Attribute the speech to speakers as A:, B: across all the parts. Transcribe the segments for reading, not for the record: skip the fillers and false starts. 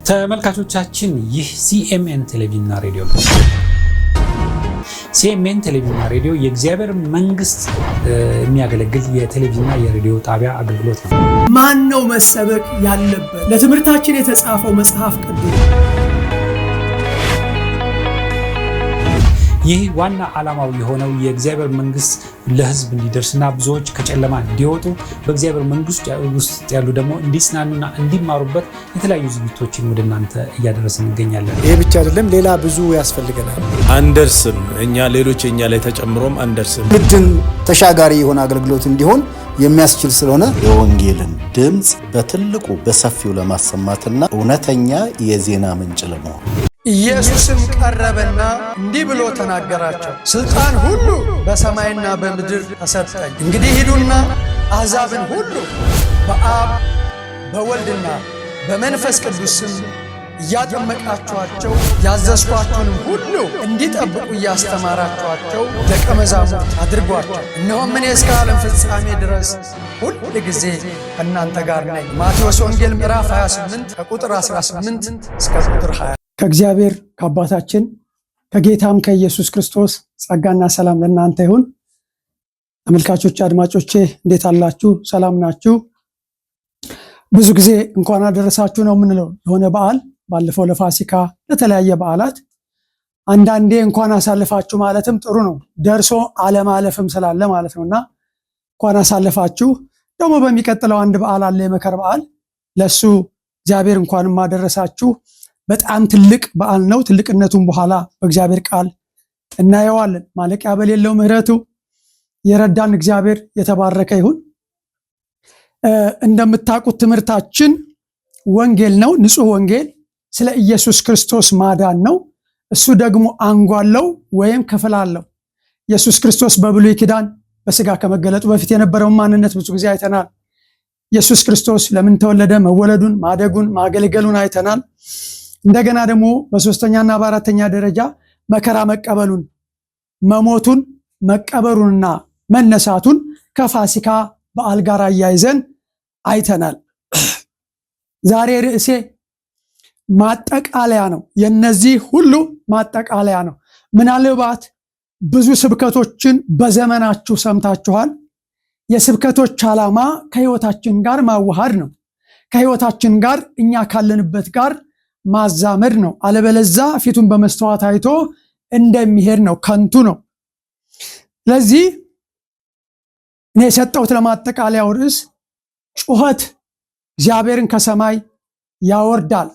A: ተመልካቾቻችን ይህ ሲኤምኤን ቴሌቪዥንና ሬዲዮ ነው። ሲኤምኤን ቴሌቪዥንና ሬዲዮ የእግዚአብሔር መንግስት የሚያገለግል የቴሌቪዥንና የሬዲዮ ጣቢያ አገልግሎት ነው።
B: ማን ነው መሰበክ ያለበት? ለትምህርታችን የተጻፈው መጽሐፍ ቅዱስ
A: ይህ ዋና ዓላማው የሆነው የእግዚአብሔር መንግስት ለህዝብ እንዲደርስና ብዙዎች ከጨለማ እንዲወጡ በእግዚአብሔር መንግስት ውስጥ ያሉ ደግሞ እንዲጽናኑና እንዲማሩበት የተለያዩ ዝግጅቶችን ወደ እናንተ እያደረስን እንገኛለን።
C: ይሄ ብቻ አይደለም፣ ሌላ ብዙ ያስፈልገናል።
D: አንደርስም እኛ ሌሎች እኛ ላይ ተጨምሮም አንደርስም።
C: ምድን ተሻጋሪ የሆነ አገልግሎት እንዲሆን የሚያስችል ስለሆነ
E: የወንጌልን ድምጽ በትልቁ በሰፊው ለማሰማትና እውነተኛ የዜና ምንጭ ለመሆን
B: ኢየሱስም ቀረበና እንዲህ ብሎ ተናገራቸው። ስልጣን ሁሉ በሰማይና በምድር ተሰጠኝ። እንግዲህ ሂዱና አሕዛብን ሁሉ በአብ በወልድና በመንፈስ ቅዱስ ስም እያጠመቃችኋቸው ያዘዝኳችሁንም ሁሉ እንዲጠብቁ እያስተማራችኋቸው ደቀ መዛሙርት አድርጓቸው። እነሆም እኔ እስከ ዓለም ፍጻሜ ድረስ ሁል ጊዜ ከእናንተ ጋር ነኝ። ማቴዎስ ወንጌል ምዕራፍ 28 ከቁጥር 18 እስከ ቁጥር 20። ከእግዚአብሔር ከአባታችን ከጌታም ከኢየሱስ ክርስቶስ ጸጋና ሰላም ለእናንተ ይሁን። ተመልካቾች አድማጮቼ እንዴት አላችሁ? ሰላም ናችሁ? ብዙ ጊዜ እንኳን አደረሳችሁ ነው የምንለው የሆነ በዓል ባለፈው ለፋሲካ ለተለያየ በዓላት አንዳንዴ እንኳን አሳልፋችሁ ማለትም ጥሩ ነው፣ ደርሶ አለማለፍም ስላለ ማለት ነውና እንኳን አሳልፋችሁ። ደግሞ በሚቀጥለው አንድ በዓል አለ፣ የመከር በዓል። ለሱ እግዚአብሔር እንኳንም አደረሳችሁ። በጣም ትልቅ በዓል ነው። ትልቅነቱን በኋላ በእግዚአብሔር ቃል እናየዋለን። ማለቂያ በሌለው ምሕረቱ የረዳን እግዚአብሔር የተባረከ ይሁን። እንደምታውቁት ትምህርታችን ወንጌል ነው፣ ንጹሕ ወንጌል ስለ ኢየሱስ ክርስቶስ ማዳን ነው። እሱ ደግሞ አንጓለው ወይም ክፍል አለው። ኢየሱስ ክርስቶስ በብሉይ ኪዳን በስጋ ከመገለጡ በፊት የነበረውን ማንነት ብዙ ጊዜ አይተናል። ኢየሱስ ክርስቶስ ለምን ተወለደ፣ መወለዱን፣ ማደጉን፣ ማገልገሉን አይተናል። እንደገና ደግሞ በሶስተኛና በአራተኛ ደረጃ መከራ መቀበሉን፣ መሞቱን፣ መቀበሩንና መነሳቱን ከፋሲካ በዓል ጋር አያይዘን አይተናል። ዛሬ ርዕሴ ማጠቃለያ ነው። የነዚህ ሁሉ ማጠቃለያ ነው። ምናልባት ብዙ ስብከቶችን በዘመናችሁ ሰምታችኋል። የስብከቶች ዓላማ ከህይወታችን ጋር ማዋሃድ ነው። ከህይወታችን ጋር እኛ ካለንበት ጋር ማዛመድ ነው። አለበለዛ ፊቱን በመስተዋት አይቶ እንደሚሄድ ነው፣ ከንቱ ነው። ስለዚህ እኔ የሰጠሁት ለማጠቃለያው ርዕስ ጩኸት እግዚአብሔርን ከሰማይ ያወርዳል።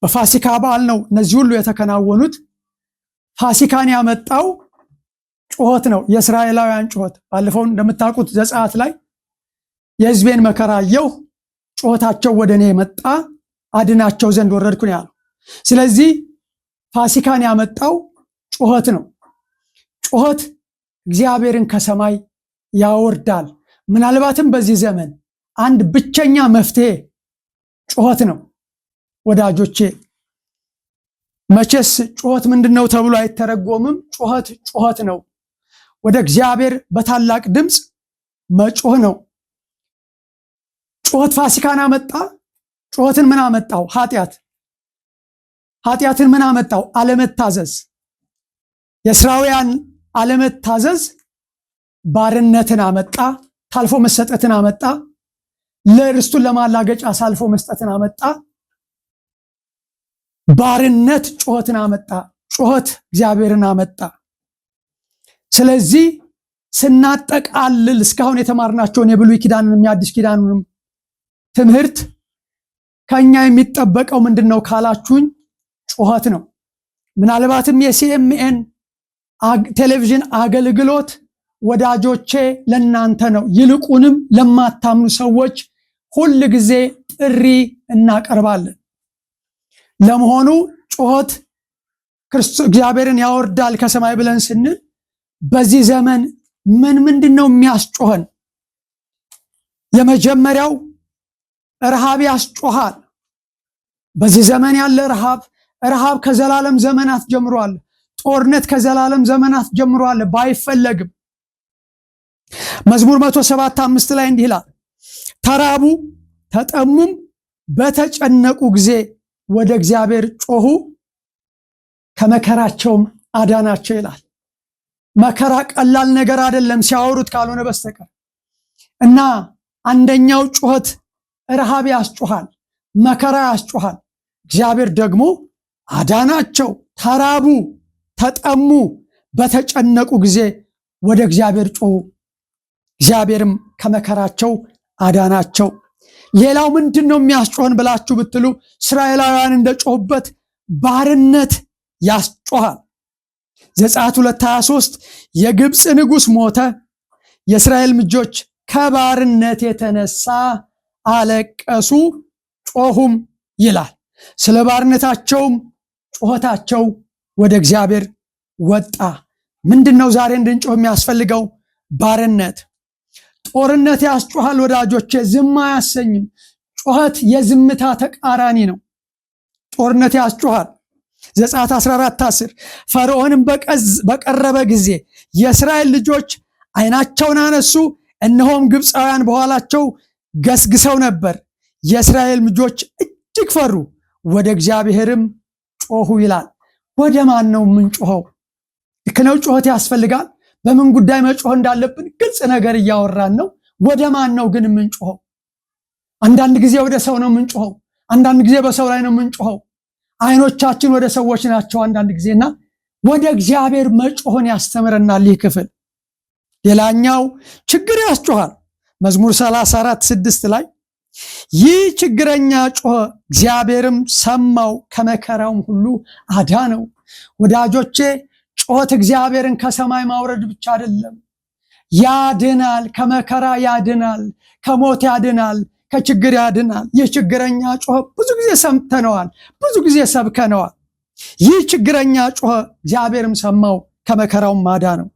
B: በፋሲካ በዓል ነው እነዚህ ሁሉ የተከናወኑት። ፋሲካን ያመጣው ጩኸት ነው፣ የእስራኤላውያን ጩኸት። ባለፈው እንደምታውቁት ዘጸአት ላይ የሕዝቤን መከራ አየሁ፣ ጩኸታቸው ወደ እኔ መጣ፣ አድናቸው ዘንድ ወረድኩ ነው ያለው። ስለዚህ ፋሲካን ያመጣው ጩኸት ነው። ጩኸት እግዚአብሔርን ከሰማይ ያወርዳል። ምናልባትም በዚህ ዘመን አንድ ብቸኛ መፍትሄ ጩኸት ነው። ወዳጆቼ መቼስ ጩኸት ምንድነው ተብሎ አይተረጎምም። ጩኸት ነው። ወደ እግዚአብሔር በታላቅ ድምፅ መጮህ ነው። ጩኸት ፋሲካን አመጣ። ጩኸትን ምን አመጣው? ኃጢአትን ምን አመጣው? አለመታዘዝ። የእስራውያን አለመታዘዝ ባርነትን አመጣ፣ ታልፎ መሰጠትን አመጣ፣ ለርስቱን ለማላገጫ አሳልፎ መስጠትን አመጣ። ባርነት ጩኸትን አመጣ፣ ጩኸት እግዚአብሔርን አመጣ። ስለዚህ ስናጠቃልል እስካሁን የተማርናቸውን የብሉይ ኪዳንንም የአዲስ ኪዳንንም ትምህርት ከኛ የሚጠበቀው ምንድነው ካላችሁኝ፣ ጩኸት ነው። ምናልባትም የሲኤምኤን ቴሌቪዥን አገልግሎት ወዳጆቼ ለናንተ ነው። ይልቁንም ለማታምኑ ሰዎች ሁል ጊዜ ጥሪ እናቀርባለን። ለመሆኑ ጩኸት እግዚአብሔርን ያወርዳል ከሰማይ ብለን ስንል በዚህ ዘመን ምንድነው የሚያስጮኸን? የመጀመሪያው ረሃብ ያስጮሃል። በዚህ ዘመን ያለ ረሃብ ከዘላለም ዘመናት ጀምሯል። ጦርነት ከዘላለም ዘመናት ጀምሯል ባይፈለግም። መዝሙር 107:5 ላይ እንዲህ ይላል፣ ተራቡ ተጠሙም በተጨነቁ ጊዜ ወደ እግዚአብሔር ጮሁ ከመከራቸውም አዳናቸው ይላል። መከራ ቀላል ነገር አይደለም ሲያወሩት ካልሆነ በስተቀር እና አንደኛው ጩኸት ረሃብ ያስጮሃል፣ መከራ ያስጮሃል። እግዚአብሔር ደግሞ አዳናቸው። ተራቡ፣ ተጠሙ፣ በተጨነቁ ጊዜ ወደ እግዚአብሔር ጮሁ፣ እግዚአብሔርም ከመከራቸው አዳናቸው። ሌላው ምንድነው የሚያስጮህን ብላችሁ ብትሉ እስራኤላውያን እንደጮሁበት ባርነት ያስጮሃል። ዘጸአት 2:23 የግብፅ ንጉሥ ሞተ፣ የእስራኤል ልጆች ከባርነት የተነሳ አለቀሱ ጮሁም ይላል። ስለ ባርነታቸውም ጩኸታቸው ወደ እግዚአብሔር ወጣ። ምንድነው ዛሬ እንድንጮህ የሚያስፈልገው? ባርነት። ጦርነት ያስጮሃል ወዳጆቼ፣ ዝም አያሰኝም። ጩኸት የዝምታ ተቃራኒ ነው። ጦርነት ያስጮሃል። ዘጸአት 14:10 ፈርዖንም በቀረበ ጊዜ የእስራኤል ልጆች ዓይናቸውን አነሱ፣ እነሆም ግብፃውያን በኋላቸው ገስግሰው ነበር። የእስራኤል ልጆች እጅግ ፈሩ፣ ወደ እግዚአብሔርም ጮሁ ይላል። ወደ ማን ነው የምንጮኸው? ልክ ነው፣ ጩኸት ያስፈልጋል። በምን ጉዳይ መጮህ እንዳለብን ግልጽ ነገር እያወራን ነው። ወደ ማን ነው ግን የምንጮኸው? አንዳንድ ጊዜ ወደ ሰው ነው የምንጮኸው፣ አንዳንድ ጊዜ በሰው ላይ ነው የምንጮኸው። አይኖቻችን ወደ ሰዎች ናቸው አንዳንድ ጊዜና ወደ እግዚአብሔር መጮህን ያስተምረናል ይህ ክፍል። ሌላኛው ችግር ያስጮሃል። መዝሙር 34:6 ላይ ይህ ችግረኛ ጮኸ፣ እግዚአብሔርም ሰማው፣ ከመከራውም ሁሉ አዳነው። ወዳጆቼ ጮኸት እግዚአብሔርን ከሰማይ ማውረድ ብቻ አይደለም፣ ያድናል። ከመከራ ያድናል፣ ከሞት ያድናል፣ ከችግር ያድናል። ይህ ችግረኛ ጮኸ፣ ብዙ ጊዜ ሰምተነዋል፣ ብዙ ጊዜ ሰብከነዋል። ይህ ችግረኛ ጮኸ፣ እግዚአብሔርም ሰማው፣ ከመከራውም አዳነው።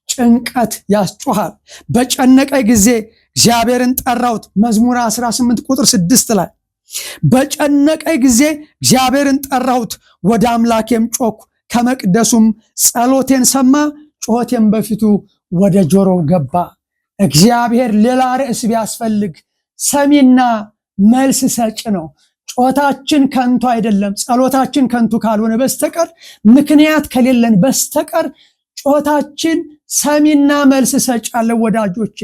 B: ጭንቀት ያስጮሃል። በጨነቀ ጊዜ እግዚአብሔርን ጠራሁት። መዝሙር 18:6 ላይ በጨነቀ ጊዜ እግዚአብሔርን ጠራሁት፣ ወደ አምላኬም ጮኩ፣ ከመቅደሱም ጸሎቴን ሰማ፣ ጩኸቴም በፊቱ ወደ ጆሮው ገባ። እግዚአብሔር ሌላ ርዕስ ቢያስፈልግ ሰሚና መልስ ሰጭ ነው። ጩኸታችን ከንቱ አይደለም። ጸሎታችን ከንቱ ካልሆነ በስተቀር ምክንያት ከሌለን በስተቀር ጩኸታችን ሰሚና መልስ ሰጭ አለ ወዳጆቼ።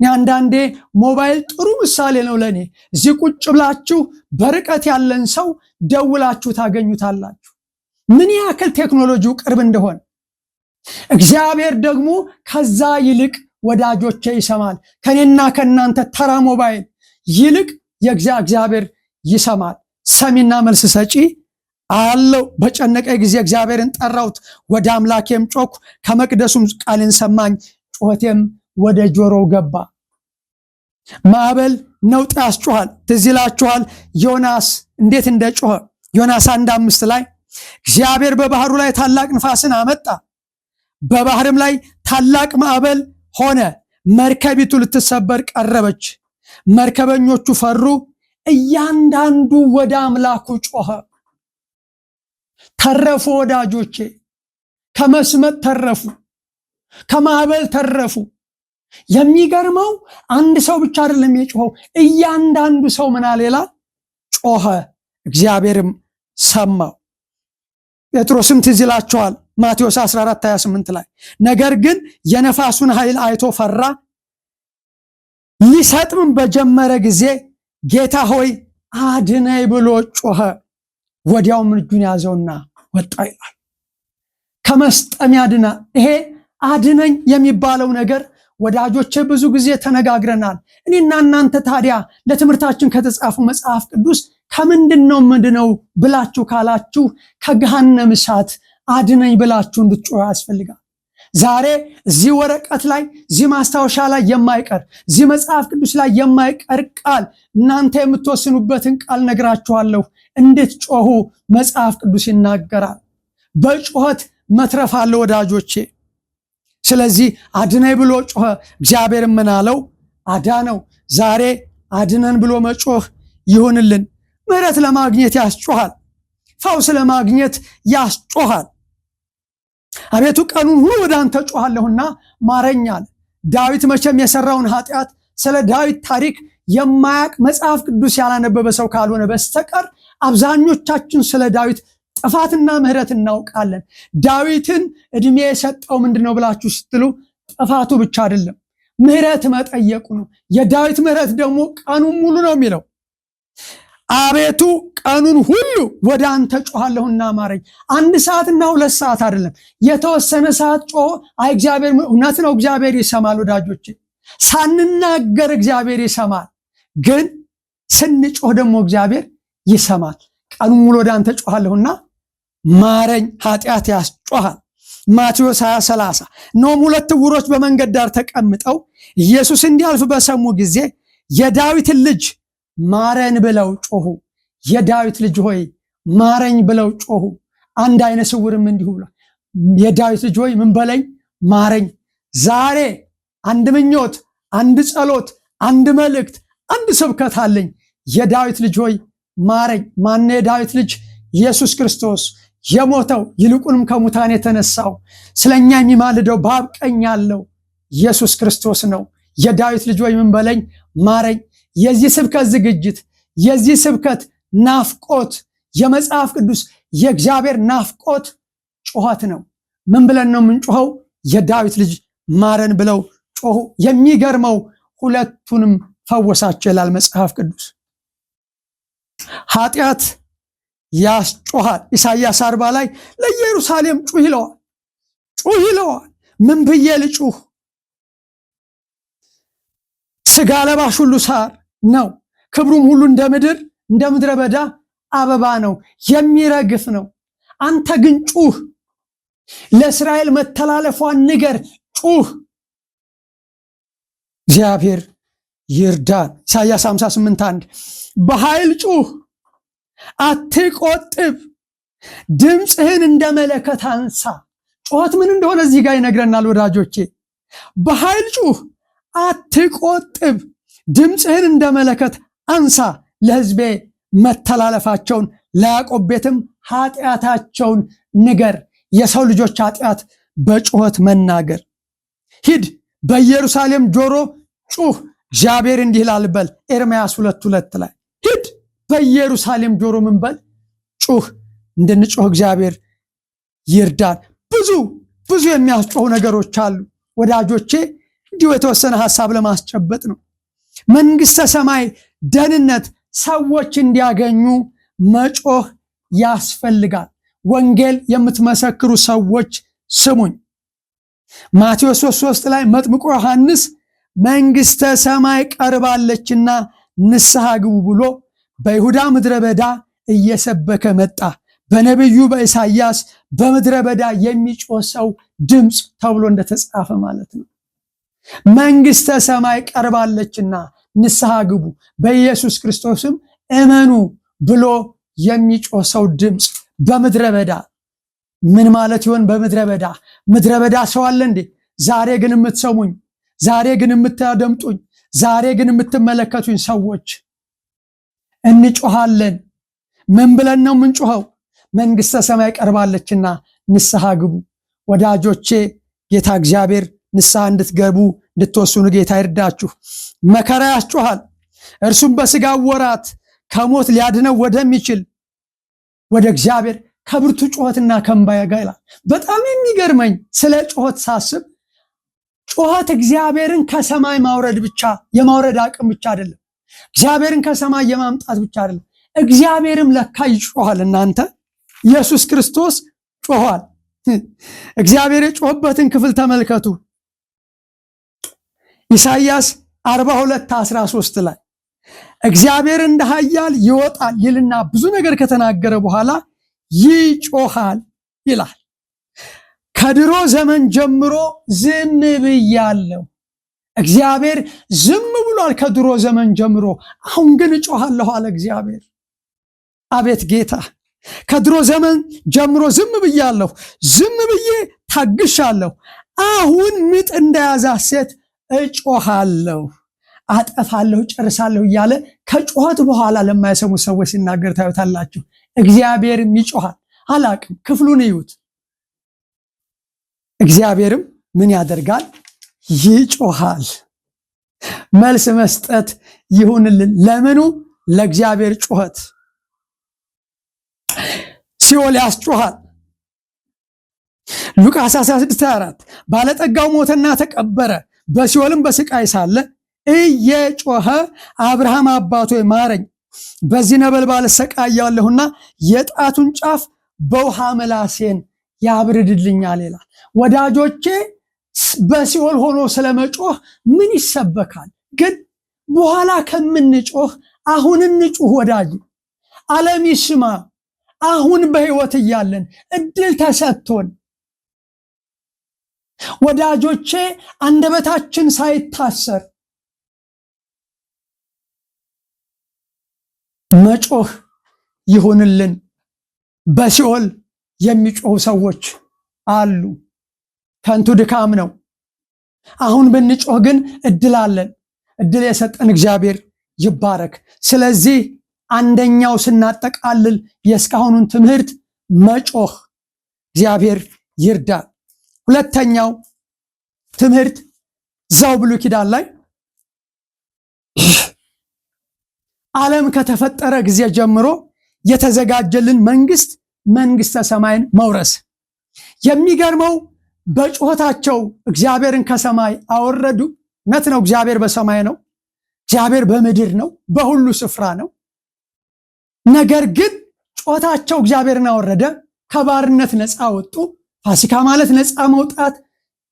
B: አንዳንዴ ሞባይል ጥሩ ምሳሌ ነው ለኔ። እዚህ ቁጭ ብላችሁ በርቀት ያለን ሰው ደውላችሁ ታገኙታላችሁ፣ ምን ያክል ቴክኖሎጂው ቅርብ እንደሆነ። እግዚአብሔር ደግሞ ከዛ ይልቅ ወዳጆቼ ይሰማል። ከኔና ከናንተ ተራ ሞባይል ይልቅ የእግዚአብሔር ይሰማል። ሰሚና መልስ ሰጪ አለው። በጨነቀ ጊዜ እግዚአብሔርን ጠራሁት፣ ወደ አምላኬም ጮኩ፣ ከመቅደሱም ቃልን ሰማኝ፣ ጩኸቴም ወደ ጆሮው ገባ። ማዕበል ነውጥ ያስጮሃል። ትዝ ይላችኋል ዮናስ እንዴት እንደጮኸ። ዮናስ 1:5 ላይ እግዚአብሔር በባህሩ ላይ ታላቅ ንፋስን አመጣ፣ በባህርም ላይ ታላቅ ማዕበል ሆነ፣ መርከቢቱ ልትሰበር ቀረበች፣ መርከበኞቹ ፈሩ፣ እያንዳንዱ ወደ አምላኩ ጮኸ። ተረፉ ወዳጆቼ፣ ከመስመጥ ተረፉ፣ ከማዕበል ተረፉ። የሚገርመው አንድ ሰው ብቻ አይደለም የጮኸው፣ እያንዳንዱ ሰው ምን አለ ይላል? ጮኸ፣ እግዚአብሔርም ሰማው። ጴጥሮስም ትዝ ይላችኋል ማቴዎስ 14:28 ላይ ነገር ግን የነፋሱን ኃይል አይቶ ፈራ፣ ሊሰጥምም በጀመረ ጊዜ ጌታ ሆይ አድነኝ ብሎ ጮኸ፣ ወዲያውም እጁን ያዘውና ወጣ ይላል። ከመስጠም ያድናል። ይሄ አድነኝ የሚባለው ነገር ወዳጆቼ ብዙ ጊዜ ተነጋግረናል። እኔና እናንተ ታዲያ ለትምህርታችን ከተጻፉ መጽሐፍ ቅዱስ ከምንድነው ምንድነው ብላችሁ ካላችሁ ከገሃነም እሳት አድነኝ ብላችሁ እንድትጮህ ያስፈልጋል። ዛሬ እዚህ ወረቀት ላይ እዚህ ማስታወሻ ላይ የማይቀር እዚህ መጽሐፍ ቅዱስ ላይ የማይቀር ቃል እናንተ የምትወስኑበትን ቃል ነግራችኋለሁ። እንዴት ጮሁ መጽሐፍ ቅዱስ ይናገራል። በጩኸት መትረፍ አለ ወዳጆቼ። ስለዚህ አድነኝ ብሎ ጮኸ፣ እግዚአብሔር ምን አለው? አዳነው። ዛሬ አድነን ብሎ መጮህ ይሁንልን። ምሕረት ለማግኘት ያስጮሃል፣ ፈውስ ለማግኘት ያስጮሃል። አቤቱ ቀኑን ሁሉ ወደ አንተ ጮሃለሁና ማረኝ አለ። ዳዊት መቼም የሰራውን ኃጢአት ስለ ዳዊት ታሪክ የማያቅ መጽሐፍ ቅዱስ ያላነበበ ሰው ካልሆነ በስተቀር አብዛኞቻችን ስለ ዳዊት ጥፋትና ምህረት እናውቃለን። ዳዊትን እድሜ የሰጠው ምንድነው ብላችሁ ስትሉ ጥፋቱ ብቻ አይደለም፣ ምህረት መጠየቁ ነው። የዳዊት ምህረት ደግሞ ቀኑን ሙሉ ነው የሚለው። አቤቱ ቀኑን ሁሉ ወደ አንተ ጮሃለሁና ማረኝ። 1 ሰዓትና 2 ሰዓት አይደለም፣ የተወሰነ ሰዓት ጮሆ አይ እግዚአብሔር እውነት ነው፣ እግዚአብሔር ይሰማል። ወዳጆቼ ሳንናገር እግዚአብሔር ይሰማል፣ ግን ስንጮህ ደግሞ እግዚአብሔር ይሰማል። ቀኑን ሙሉ ወደ አንተ ጮሃለሁና ማረኝ። ኃጢአት ያስጮሃል። ማቴዎስ 20:30 እነሆም 2 ዕውሮች በመንገድ ዳር ተቀምጠው ኢየሱስ እንዲያልፍ በሰሙ ጊዜ የዳዊትን ልጅ ማረን ብለው ጮሁ። የዳዊት ልጅ ሆይ ማረኝ ብለው ጮሁ። አንድ አይነ ስውርም እንዲሁ ብሏል፣ የዳዊት ልጅ ሆይ ምን በለኝ ማረኝ። ዛሬ አንድ ምኞት፣ አንድ ጸሎት፣ አንድ መልእክት፣ አንድ ስብከት አለኝ። የዳዊት ልጅ ሆይ ማረኝ። ማን የዳዊት ልጅ? ኢየሱስ ክርስቶስ የሞተው ይልቁንም ከሙታን የተነሳው ስለኛ የሚማልደው በአብ ቀኝ ያለው ኢየሱስ ክርስቶስ ነው። የዳዊት ልጅ ሆይ ምን በለኝ ማረኝ። የዚህ ስብከት ዝግጅት፣ የዚህ ስብከት ናፍቆት፣ የመጽሐፍ ቅዱስ የእግዚአብሔር ናፍቆት ጩኸት ነው። ምን ብለን ነው የምንጮኸው? የዳዊት ልጅ ማረን ብለው ጮሁ። የሚገርመው ሁለቱንም ፈወሳቸው ይላል መጽሐፍ ቅዱስ። ኃጢአት ያስጮሃል። ኢሳይያስ 40 ላይ ለኢየሩሳሌም ጩህ ይለዋል፣ ጩህ ይለዋል። ምን ብዬ ልጩህ? ስጋ ለባሽ ሁሉ ሳር ነው፣ ክብሩም ሁሉ እንደ ምድረ በዳ አበባ ነው፣ የሚረግፍ ነው። አንተ ግን ጩህ፣ ለእስራኤል መተላለፏን ንገር፣ ጩህ። እግዚአብሔር ይርዳን። ኢሳይያስ 58:1 በኃይል ጩህ አትቆጥብ፣ ድምፅህን እንደ መለከት አንሳ። ጩኸት ምን እንደሆነ እዚህ ጋር ይነግረናል ወዳጆቼ። በኃይል ጩህ አትቆጥብ፣ ድምፅህን እንደ መለከት አንሳ። ለሕዝቤ መተላለፋቸውን ለያዕቆብ ቤትም ኃጢአታቸውን ንገር። የሰው ልጆች ኃጢአት በጩኸት መናገር። ሂድ በኢየሩሳሌም ጆሮ ጩህ፣ እግዚአብሔር እንዲህ ይላል በል። ኤርምያስ 2:2 ላይ ሂድ በኢየሩሳሌም ጆሮ ምን በል? ጩህ። እንድንጮህ እግዚአብሔር ይርዳን። ብዙ የሚያስጮሁ ነገሮች አሉ ወዳጆቼ። እንዲሁ የተወሰነ ሐሳብ ለማስጨበጥ ነው። መንግሥተ ሰማይ ደህንነት ሰዎች እንዲያገኙ መጮህ ያስፈልጋል። ወንጌል የምትመሰክሩ ሰዎች ስሙኝ። ማቴዎስ 3:3 ላይ መጥምቁ ዮሐንስ መንግሥተ ሰማይ ቀርባለችና ንስሐ ግቡ ብሎ በይሁዳ ምድረ በዳ እየሰበከ መጣ። በነቢዩ በኢሳይያስ በምድረ በዳ የሚጮህ ሰው ድምፅ ተብሎ እንደተጻፈ ማለት ነው። መንግሥተ ሰማይ ቀርባለችና ንስሐ ግቡ፣ በኢየሱስ ክርስቶስም እመኑ ብሎ የሚጮህ ሰው ድምፅ በምድረ በዳ። ምን ማለት ይሆን? በምድረ በዳ ምድረ በዳ ሰው አለ እንዴ? ዛሬ ግን የምትሰሙኝ፣ ዛሬ ግን የምታደምጡኝ፣ ዛሬ ግን የምትመለከቱኝ ሰዎች እንጮሃለን። ምን ብለን ነው የምንጮኸው? መንግሥተ ሰማይ ቀርባለችና ንስሐ ግቡ። ወዳጆቼ ጌታ እግዚአብሔር ንስሐ እንድትገቡ እንድትወስኑ ጌታ ይርዳችሁ። መከራ ያስጮሃል። እርሱም በሥጋ ወራት ከሞት ሊያድነው ወደሚችል ወደ እግዚአብሔር ከብርቱ ጩኸትና ከእንባ ጋር ይላል። በጣም የሚገርመኝ ስለ ጩኸት ሳስብ ጩኸት እግዚአብሔርን ከሰማይ ማውረድ ብቻ የማውረድ አቅም ብቻ አይደለም። እግዚአብሔርን ከሰማይ የማምጣት ብቻ አይደለም። እግዚአብሔርም ለካ ይጮሃል። እናንተ ኢየሱስ ክርስቶስ ጮኋል። እግዚአብሔር የጮህበትን ክፍል ተመልከቱ። ኢሳይያስ 42:13 ላይ እግዚአብሔር እንደ ኃያል ይወጣል ይልና ብዙ ነገር ከተናገረ በኋላ ይጮሃል ይላል። ከድሮ ዘመን ጀምሮ ዝም ብያለሁ። እግዚአብሔር ዝም ብሏል ከድሮ ዘመን ጀምሮ። አሁን ግን እጮሃለሁ አለ እግዚአብሔር። አቤት ጌታ! ከድሮ ዘመን ጀምሮ ዝም ብያለሁ፣ ዝም ብዬ ታግሻለሁ። አሁን ምጥ እንደያዛት ሴት እጮሃለሁ፣ አጠፋለሁ፣ ጨርሳለሁ እያለ ከጮኸት በኋላ ለማይሰሙ ሰዎች ሲናገር ታዩታላችሁ። እግዚአብሔርም ይጮሃል። አላቅም፣ ክፍሉን እዩት። እግዚአብሔርም ምን ያደርጋል? ይጮሃል። መልስ መስጠት ይሁንልን። ለምኑ? ለእግዚአብሔር ጩኸት። ሲኦል ያስጮሃል። ሉቃስ 16:24 ባለጠጋው ሞተና ተቀበረ፣ በሲኦልም በስቃይ ሳለ እየጮኸ አብርሃም አባቶ ማረኝ፣ በዚህ ነበልባል እሰቃያለሁና የጣቱን ጫፍ በውሃ ምላሴን ያብርድልኛል ይላል። ወዳጆቼ በሲኦል ሆኖ ስለመጮህ ምን ይሰበካል? ግን በኋላ ከምንጮህ አሁን እንጩህ ወዳጅ። ዓለም ይስማ። አሁን በሕይወት እያለን እድል ተሰጥቶን ወዳጆቼ አንደበታችን ሳይታሰር መጮህ ይሁንልን። በሲኦል የሚጮሁ ሰዎች አሉ። ከንቱ ድካም ነው። አሁን ብንጮህ ግን እድል አለን። እድል የሰጠን እግዚአብሔር ይባረክ። ስለዚህ አንደኛው ስናጠቃልል የእስካሁኑን ትምህርት መጮህ እግዚአብሔር ይርዳል። ሁለተኛው ትምህርት እዛው ብሉይ ኪዳን ላይ ዓለም ከተፈጠረ ጊዜ ጀምሮ የተዘጋጀልን መንግስተ ሰማይን መውረስ። የሚገርመው በጩኸታቸው እግዚአብሔርን ከሰማይ አወረዱ። እውነት ነው፣ እግዚአብሔር በሰማይ ነው፣ እግዚአብሔር በምድር ነው፣ በሁሉ ስፍራ ነው። ነገር ግን ጩኸታቸው እግዚአብሔርን አወረደ፣ ከባርነት ነፃ ወጡ። ፋሲካ ማለት ነፃ መውጣት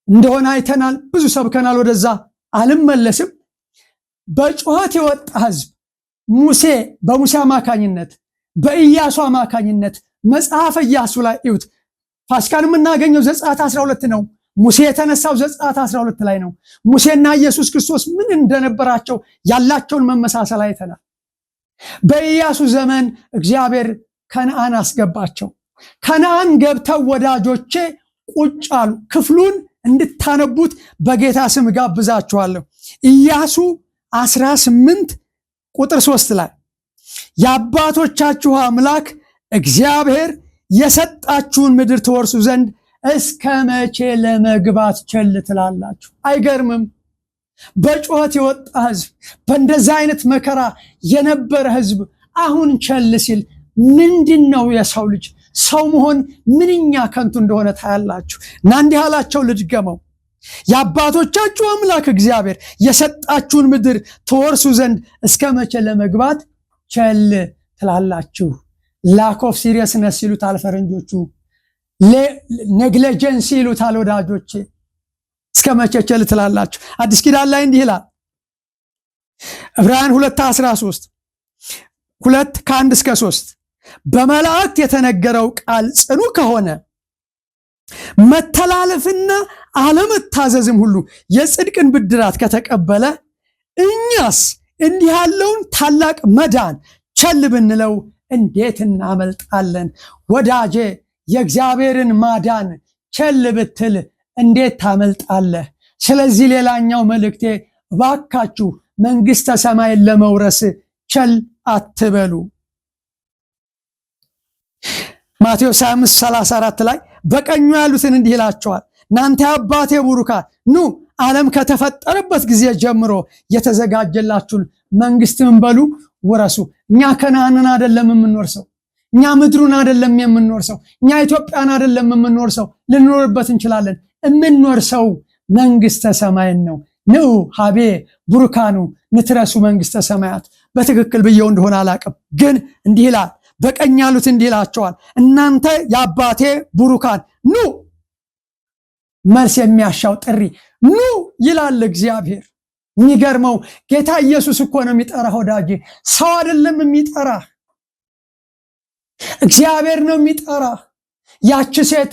B: እንደሆነ አይተናል፣ ብዙ ሰብከናል፣ ወደዛ አልመለስም። በጩኸት የወጣ ህዝብ በሙሴ አማካኝነት በኢያሱ አማካኝነት መጽሐፈ ኢያሱ ላይ እዩት። ፋሲካን የምናገኘው ዘጸአት 12 ነው። ሙሴ የተነሳው ዘጸአት 12 ላይ ነው። ሙሴና ኢየሱስ ክርስቶስ ምን እንደነበራቸው ያላቸውን መመሳሰል አይተናል። በኢያሱ ዘመን እግዚአብሔር ከነዓን አስገባቸው። ከነዓን ገብተው ወዳጆቼ ቁጭ አሉ። ክፍሉን እንድታነቡት በጌታ ስም ጋብዛችኋለሁ። ኢያሱ 18 ቁጥር 3 ላይ የአባቶቻችሁ አምላክ እግዚአብሔር የሰጣችሁን ምድር ትወርሱ ዘንድ እስከ መቼ ለመግባት ቸል ትላላችሁ? አይገርምም? በጩኸት የወጣ ህዝብ፣ በእንደዛ አይነት መከራ የነበረ ህዝብ አሁን ቸል ሲል ምንድን ነው? የሰው ልጅ ሰው መሆን ምንኛ ከንቱ እንደሆነ ታያላችሁ። እና እንዲህ አላቸው፣ ልድገመው። የአባቶቻችሁ አምላክ እግዚአብሔር የሰጣችሁን ምድር ትወርሱ ዘንድ እስከ መቼ ለመግባት ቸል ትላላችሁ? ላክ ኦፍ ሲሪየስነስ ይሉታል ፈረንጆቹ፣ ኔግሊጀንስ ይሉታል ወዳጆቼ። እስከ መቼ ቸል ትላላችሁ? አዲስ ኪዳን ላይ እንዲህ ይላል፣ ዕብራውያን 2:13 2:1-3 በመላእክት የተነገረው ቃል ጽኑ ከሆነ መተላለፍና አለመታዘዝም ሁሉ የጽድቅን ብድራት ከተቀበለ እኛስ እንዲህ ያለውን ታላቅ መዳን ቸል ብንለው እንዴት እናመልጣለን? ወዳጄ የእግዚአብሔርን ማዳን ቸል ብትል እንዴት ታመልጣለህ? ስለዚህ ሌላኛው መልእክቴ እባካችሁ መንግስተ ሰማይን ለመውረስ ቸል አትበሉ። ማቴዎስ 5:34 ላይ በቀኙ ያሉትን እንዲህ ይላቸዋል፣ እናንተ አባቴ ቡሩካን ኑ ዓለም ከተፈጠረበት ጊዜ ጀምሮ የተዘጋጀላችሁን መንግስት ምን በሉ ውረሱ። እኛ ከነዓንን አይደለም የምንወርሰው፣ እኛ ምድሩን አይደለም የምንወርሰው፣ እኛ ኢትዮጵያን አይደለም የምንወርሰው። ልንኖርበት እንችላለን። የምንወርሰው መንግስተ ሰማይን ነው። ንዑ ሀቤ ቡሩካኑ ንትረሱ መንግስተ ሰማያት። በትክክል ብየው እንደሆነ አላቅም፣ ግን እንዲህ ይላል፣ በቀኝ ያሉት እንዲህ ይላቸዋል፣ እናንተ የአባቴ ቡሩካን ኑ። መልስ የሚያሻው ጥሪ ኑ ይላል እግዚአብሔር። የሚገርመው ጌታ ኢየሱስ እኮ ነው የሚጠራህ ወዳጄ፣ ሰው አይደለም የሚጠራህ፣ እግዚአብሔር ነው የሚጠራህ። ያቺ ሴት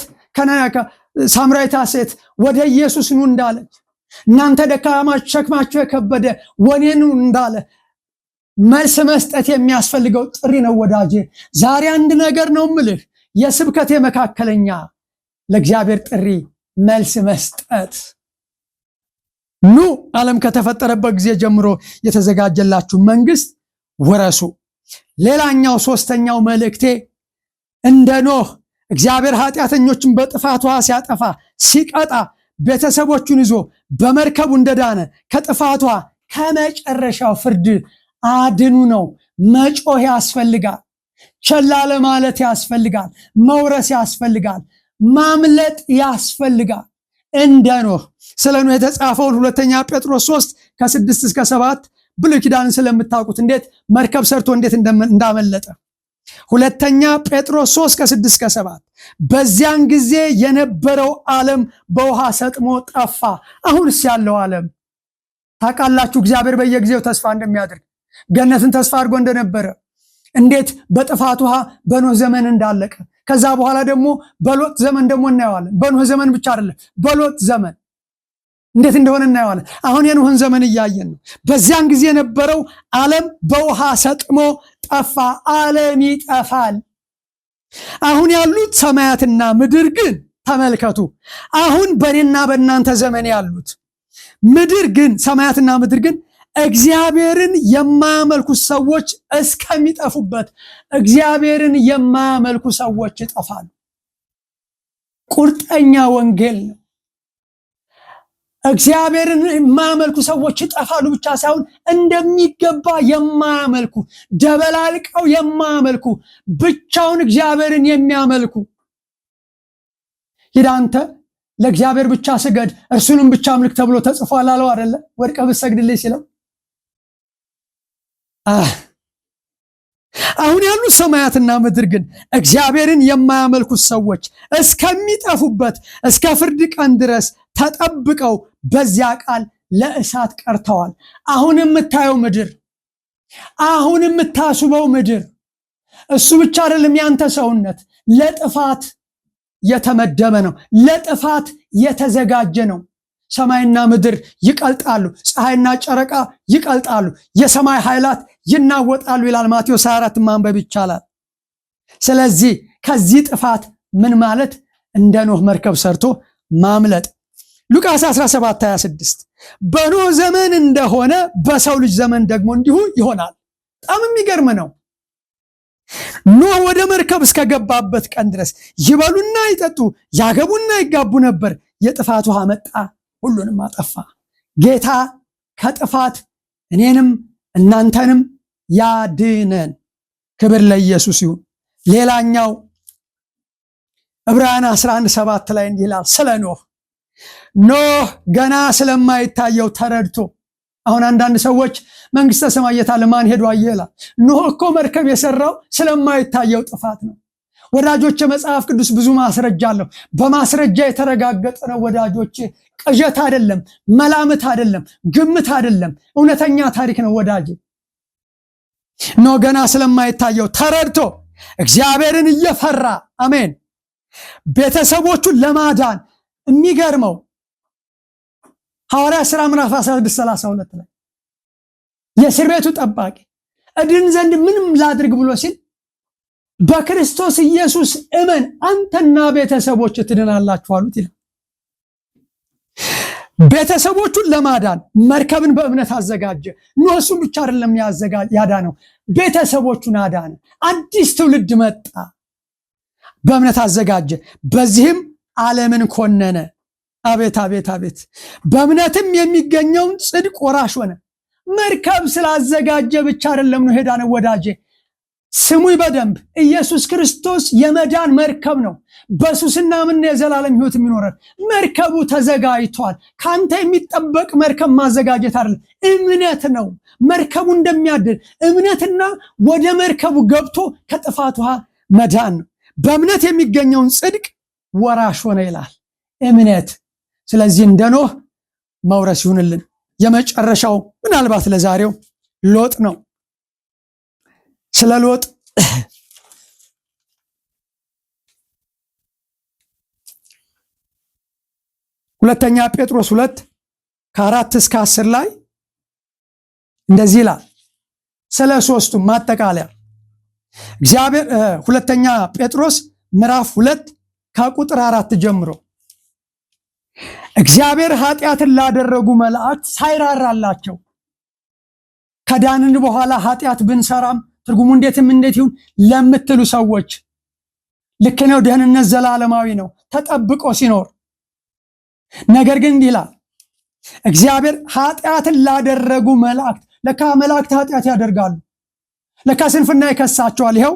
B: ሳምራዊቷ ሴት ወደ ኢየሱስ ኑ እንዳለች፣ እናንተ ደካማችሁ ሸክማችሁ የከበደ ወኔ ኑ እንዳለ መልስ መስጠት የሚያስፈልገው ጥሪ ነው ወዳጄ። ዛሬ አንድ ነገር ነው ምልህ፣ የስብከቴ መካከለኛ ለእግዚአብሔር ጥሪ መልስ መስጠት። ኑ ዓለም ከተፈጠረበት ጊዜ ጀምሮ የተዘጋጀላችሁ መንግስት ወረሱ። ሌላኛው ሶስተኛው መልእክቴ እንደ ኖህ እግዚአብሔር ኃጢአተኞችን በጥፋት ውሃ ሲያጠፋ ሲቀጣ ቤተሰቦቹን ይዞ በመርከቡ እንደዳነ ከጥፋቷ ከመጨረሻው ፍርድ አድኑ ነው። መጮህ ያስፈልጋል። ቸል አለ ማለት ያስፈልጋል። መውረስ ያስፈልጋል። ማምለጥ ያስፈልጋል። እንደ ኖህ ስለ ኖህ የተጻፈውን ሁለተኛ ጴጥሮስ 3 ከ6 እስከ 7 ብሉይ ኪዳንን ስለምታውቁት እንዴት መርከብ ሰርቶ እንዴት እንዳመለጠ ሁለተኛ ጴጥሮስ 3 ከ6 እስከ 7 በዚያን ጊዜ የነበረው ዓለም በውሃ ሰጥሞ ጠፋ። አሁንስ ያለው ዓለም ታውቃላችሁ፣ እግዚአብሔር በየጊዜው ተስፋ እንደሚያደርግ ገነትን ተስፋ አድርጎ እንደነበረ እንዴት በጥፋት ውሃ በኖህ ዘመን እንዳለቀ ከዛ በኋላ ደግሞ በሎጥ ዘመን ደግሞ እናየዋለን። በኖህ ዘመን ብቻ አይደለም በሎጥ ዘመን እንዴት እንደሆነ እናየዋለን። አሁን የኖህን ዘመን እያየን ነው። በዚያን ጊዜ የነበረው ዓለም በውሃ ሰጥሞ ጠፋ። ዓለም ይጠፋል። አሁን ያሉት ሰማያትና ምድር ግን ተመልከቱ። አሁን በእኔና በእናንተ ዘመን ያሉት ምድር ግን ሰማያትና ምድር ግን እግዚአብሔርን የማያመልኩ ሰዎች እስከሚጠፉበት እግዚአብሔርን የማያመልኩ ሰዎች ይጠፋሉ። ቁርጠኛ ወንጌል ነው። እግዚአብሔርን የማያመልኩ ሰዎች ይጠፋሉ ብቻ ሳይሆን እንደሚገባ የማያመልኩ ደበላልቀው የማያመልኩ ብቻውን እግዚአብሔርን የሚያመልኩ ሂድ አንተ ለእግዚአብሔር ብቻ ስገድ እርሱንም ብቻ አምልክ ተብሎ ተጽፏል አለው አይደለ? ወድቀህ ብትሰግድልኝ ሲለው አሁን ያሉት ሰማያትና ምድር ግን እግዚአብሔርን የማያመልኩት ሰዎች እስከሚጠፉበት እስከ ፍርድ ቀን ድረስ ተጠብቀው በዚያ ቃል ለእሳት ቀርተዋል። አሁን የምታየው ምድር፣ አሁን የምታስበው ምድር እሱ ብቻ አይደለም። ያንተ ሰውነት ለጥፋት የተመደበ ነው፣ ለጥፋት የተዘጋጀ ነው። ሰማይና ምድር ይቀልጣሉ፣ ፀሐይና ጨረቃ ይቀልጣሉ፣ የሰማይ ኃይላት ይናወጣሉ ይላል ማቴዎስ 24 ማንበብ ይቻላል። ስለዚህ ከዚህ ጥፋት ምን ማለት እንደ ኖህ መርከብ ሰርቶ ማምለጥ። ሉቃስ 17:26 በኖህ ዘመን እንደሆነ በሰው ልጅ ዘመን ደግሞ እንዲሁ ይሆናል። በጣም የሚገርም ነው። ኖህ ወደ መርከብ እስከገባበት ቀን ድረስ ይበሉና ይጠጡ ያገቡና ይጋቡ ነበር። የጥፋት ውሃ መጣ፣ ሁሉንም አጠፋ። ጌታ ከጥፋት እኔንም እናንተንም ያድነን። ክብር ለኢየሱስ ይሁን። ሌላኛው ዕብራውያን 11:7 ላይ እንዲህ ይላል ስለ ኖህ ገና ስለማይታየው ተረድቶ። አሁን አንዳንድ ሰዎች መንግስተ ሰማይ የት አለ ማን ሄዶ አየ ይላል። ኖህ እኮ መርከብ የሰራው ስለማይታየው ጥፋት ነው። ወዳጆቼ መጽሐፍ ቅዱስ ብዙ ማስረጃ አለው። በማስረጃ የተረጋገጠ ነው ወዳጆቼ። ቅዠት አይደለም፣ መላምት አይደለም፣ ግምት አይደለም፣ እውነተኛ ታሪክ ነው ወዳጄ። ኖህ ገና ስለማይታየው ተረድቶ እግዚአብሔርን እየፈራ አሜን ቤተሰቦቹን ለማዳን የሚገርመው ሐዋርያት ሥራ ምዕራፍ 16:32 ላይ የእስር ቤቱ ጠባቂ እድን ዘንድ ምንም ላድርግ ብሎ ሲል በክርስቶስ ኢየሱስ እመን አንተና ቤተሰቦች ትድናላችሁ አሉት ይላል። ቤተሰቦቹን ለማዳን መርከብን በእምነት አዘጋጀ። ኖህ እሱን ብቻ አይደለም ያዳነው፣ ቤተሰቦቹን አዳነ። አዲስ ትውልድ መጣ፣ በእምነት አዘጋጀ። በዚህም ዓለምን ኮነነ። አቤት አቤት አቤት! በእምነትም የሚገኘውን ጽድቅ ወራሽ ሆነ። መርከብ ስላዘጋጀ ብቻ አይደለም ነው ሄዳነ ወዳጄ። ስሙይ በደንብ ኢየሱስ ክርስቶስ የመዳን መርከብ ነው። በሱስና ምን የዘላለም ሕይወት የሚኖረን መርከቡ ተዘጋጅቷል። ካንተ የሚጠበቅ መርከብ ማዘጋጀት አይደለም፣ እምነት ነው። መርከቡ እንደሚያድን እምነትና ወደ መርከቡ ገብቶ ከጥፋት ውሃ መዳን ነው። በእምነት የሚገኘውን ጽድቅ ወራሽ ሆነ ይላል እምነት። ስለዚህ እንደ ኖህ መውረስ ይሁንልን። የመጨረሻው ምናልባት ለዛሬው ሎጥ ነው። ስለ ሎጥ ሁለተኛ ጴጥሮስ 2:4 እስከ 10 ላይ እንደዚህ ይላል። ስለ ሶስቱም ማጠቃለያ እግዚአብሔር ሁለተኛ ጴጥሮስ ምዕራፍ 2 ከቁጥር 4 ጀምሮ እግዚአብሔር ኃጢአትን ላደረጉ መላእክት ሳይራራላቸው ከዳንን በኋላ ኃጢአት ብንሰራም ትርጉሙ እንዴት ይሁን ለምትሉ ሰዎች ልክ ነው። ደህንነት ዘላለማዊ ነው ተጠብቆ ሲኖር። ነገር ግን ይላል እግዚአብሔር ኃጢአትን ላደረጉ መላእክት። ለካ መላእክት ኃጢአት ያደርጋሉ። ለካ ስንፍና ይከሳቸዋል። ይኸው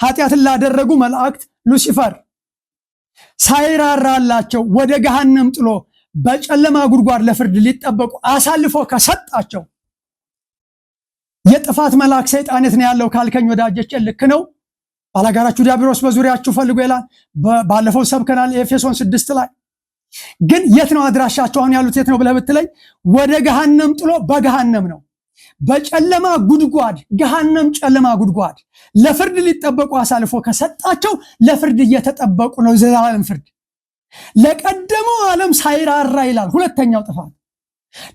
B: ኃጢአትን ላደረጉ መላእክት ሉሲፈር ሳይራራላቸው ወደ ገሃነም ጥሎ በጨለማ ጉድጓድ ለፍርድ ሊጠበቁ አሳልፎ ከሰጣቸው የጥፋት መልአክ ሰይጣን የት ነው ያለው ካልከኝ ወዳጆቼ ልክ ነው። ባላጋራችሁ ዲያብሎስ በዙሪያችሁ ፈልጎ ይላል። ባለፈው ሰብከናል ኤፌሶን 6 ላይ። ግን የት ነው አድራሻቸው? አሁን ያሉት የት ነው ብለህ ብትለኝ ወደ ገሃነም ጥሎ በገሃነም ነው። በጨለማ ጉድጓድ ገሃነም ጨለማ ጉድጓድ ለፍርድ ሊጠበቁ አሳልፎ ከሰጣቸው ለፍርድ እየተጠበቁ ነው። ዘላለም ፍርድ ለቀደመው ዓለም ሳይራራ ይላል። ሁለተኛው ጥፋት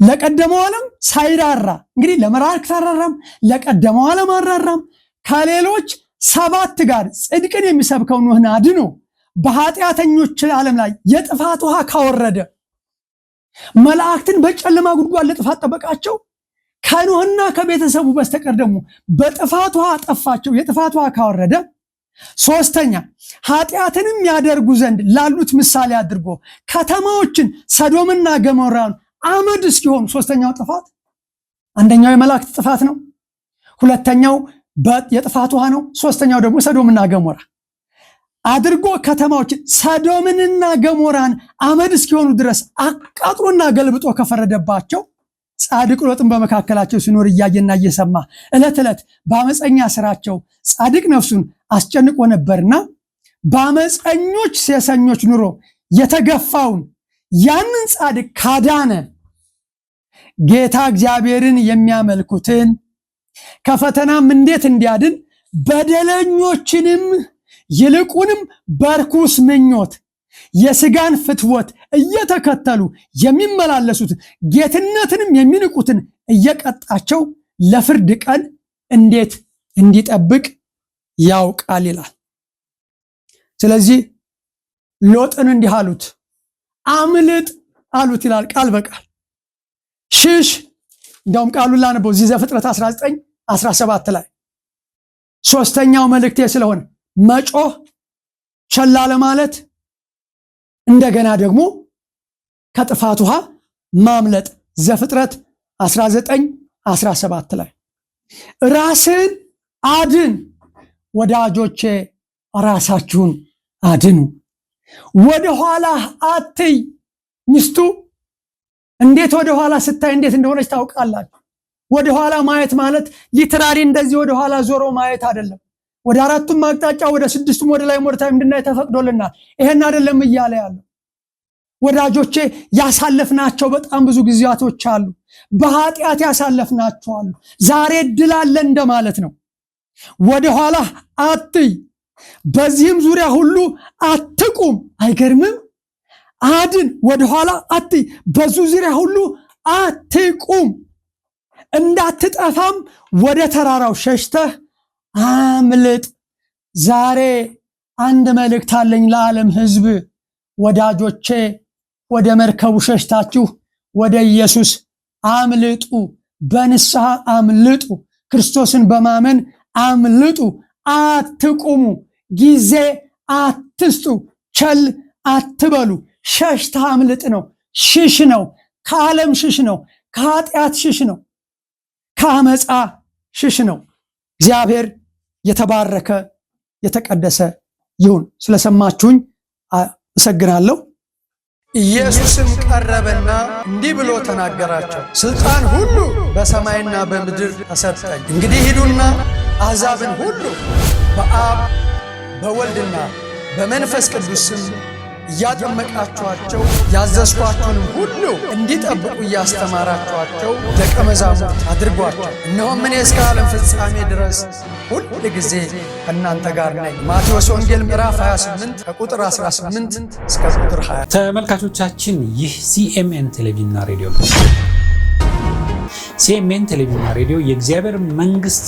B: ለቀደመው ዓለም ሳይራራ። እንግዲህ ለመላእክት አራራም፣ ለቀደመው ዓለም አራራም። ከሌሎች 7 ጋር ጽድቅን የሚሰብከው ኖህን አድኖ በኃጢአተኞች ዓለም ላይ የጥፋት ውሃ ካወረደ መላእክትን በጨለማ ጉድጓድ ለጥፋት ጠበቃቸው። ከኖህና ከቤተሰቡ በስተቀር ደግሞ በጥፋት ውሃ ጠፋቸው። የጥፋት ውሃ ካወረደ ሶስተኛ ኃጢአትንም ያደርጉ ዘንድ ላሉት ምሳሌ አድርጎ ከተማዎችን ሰዶምና ገሞራን አመድ እስኪሆኑ። ሶስተኛው ጥፋት አንደኛው የመላእክት ጥፋት ነው። ሁለተኛው የጥፋት ውሃ ነው። ሶስተኛው ደግሞ ሰዶምና ገሞራ አድርጎ ከተማዎችን ሰዶምንና ገሞራን አመድ እስኪሆኑ ድረስ አቃጥሎና ገልብጦ ከፈረደባቸው ጻድቅ ሎጥን በመካከላቸው ሲኖር እያየና እየሰማ ዕለት ዕለት በአመፀኛ ስራቸው ጻድቅ ነፍሱን አስጨንቆ ነበርና በአመፀኞች ሴሰኞች ኑሮ የተገፋውን ያንን ጻድቅ ካዳነ ጌታ እግዚአብሔርን የሚያመልኩትን ከፈተናም እንዴት እንዲያድን በደለኞችንም ይልቁንም በርኩስ ምኞት የስጋን ፍትወት እየተከተሉ የሚመላለሱት ጌትነትንም የሚንቁትን እየቀጣቸው ለፍርድ ቀን እንዴት እንዲጠብቅ ያውቃል ይላል። ስለዚህ ሎጥን እንዲህ አሉት፣ አምልጥ አሉት ይላል ቃል በቃል ሽሽ። እንደውም ቃሉን ላነበው እዚህ ዘፍጥረት 19:17 ላይ ሶስተኛው መልእክቴ ስለሆነ መጮህ ቸላ ለማለት እንደገና ደግሞ ከጥፋት ውሃ ማምለጥ ዘፍጥረት 19:17 ላይ ራስን አድን። ወዳጆቼ ራሳችሁን አድኑ፣ ወደ ኋላ አትይ። ሚስቱ እንዴት ወደ ኋላ ስታይ እንዴት እንደሆነች ታውቃላችሁ። ወደ ኋላ ማየት ማለት ሊትራሊ እንደዚህ ወደ ኋላ ዞሮ ማየት አይደለም። ወደ አራቱም አቅጣጫ ወደ 6ቱም ወደ ላይ ወደ ታች እንድናይ ተፈቅዶልናል። ይሄን አይደለም እያለ ያለው ወዳጆቼ። ያሳለፍናቸው በጣም ብዙ ጊዜያቶች አሉ። በኃጢአት ያሳለፍናቸው አሉ። ዛሬ ድል አለ እንደማለት ነው። ወደ ኋላ አትይ፣ በዚህም ዙሪያ ሁሉ አትቁም። አይገርምም? አድን፣ ወደ ኋላ አትይ፣ በዙ ዙሪያ ሁሉ አትቁም። እንዳትጠፋም ወደ ተራራው ሸሽተህ አምልጥ። ዛሬ አንድ መልእክት አለኝ ለዓለም ሕዝብ። ወዳጆቼ ወደ መርከቡ ሸሽታችሁ ወደ ኢየሱስ አምልጡ፣ በንስሐ አምልጡ፣ ክርስቶስን በማመን አምልጡ። አትቁሙ፣ ጊዜ አትስጡ፣ ቸል አትበሉ። ሸሽተህ አምልጥ ነው፣ ሽሽ ነው፣ ከዓለም ሽሽ ነው፣ ከኃጢአት ሽሽ ነው፣ ከአመፃ ሽሽ ነው። እግዚአብሔር የተባረከ የተቀደሰ ይሁን። ስለሰማችሁኝ አመሰግናለሁ። ኢየሱስም ቀረበና እንዲህ ብሎ ተናገራቸው፣ ስልጣን ሁሉ በሰማይና በምድር ተሰጠኝ። እንግዲህ ሂዱና አሕዛብን ሁሉ በአብ በወልድና በመንፈስ ቅዱስ ስም እያጠመቃችኋቸው ያዘዝኳችሁንም ሁሉ እንዲጠብቁ እያስተማራችኋቸው ደቀ መዛሙርት አድርጓቸው። እነሆም እኔ እስከ ዓለም ፍጻሜ ድረስ ሁል ጊዜ ከእናንተ ጋር ነኝ። ማቴዎስ ወንጌል ምዕራፍ 28 ከቁጥር 18 እስከ ቁጥር 20።
A: ተመልካቾቻችን ይህ ሲኤምኤን ቴሌቪዥንና ሬዲዮ ነው። ሲኤምኤን ቴሌቪዥንና ሬዲዮ የእግዚአብሔር መንግስት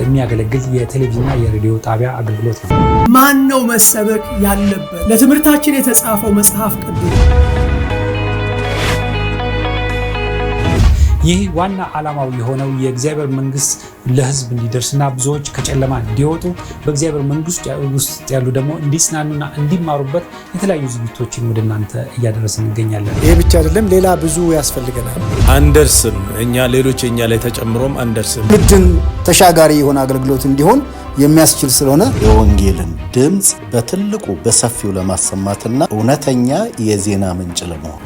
A: የሚያገለግል የቴሌቪዥንና የሬዲዮ ጣቢያ አገልግሎት ነው።
B: ማን ነው መሰበክ ያለበት? ለትምህርታችን የተጻፈው መጽሐፍ ቅዱስ
A: ይህ ዋና ዓላማው የሆነው የእግዚአብሔር መንግስት ለህዝብ እንዲደርስና ብዙዎች ከጨለማ እንዲወጡ በእግዚአብሔር መንግስት ውስጥ ያሉ ደግሞ እንዲጽናኑና እንዲማሩበት የተለያዩ ዝግጅቶችን ወደ እናንተ እያደረስን እንገኛለን።
F: ይሄ ብቻ አይደለም፣ ሌላ ብዙ ያስፈልገናል።
D: አንደርስም እኛ ሌሎች እኛ ላይ ተጨምሮም አንደርስም።
C: ትውልድን ተሻጋሪ የሆነ አገልግሎት እንዲሆን የሚያስችል ስለሆነ
E: የወንጌልን ድምፅ በትልቁ በሰፊው ለማሰማትና እውነተኛ የዜና ምንጭ ለመሆን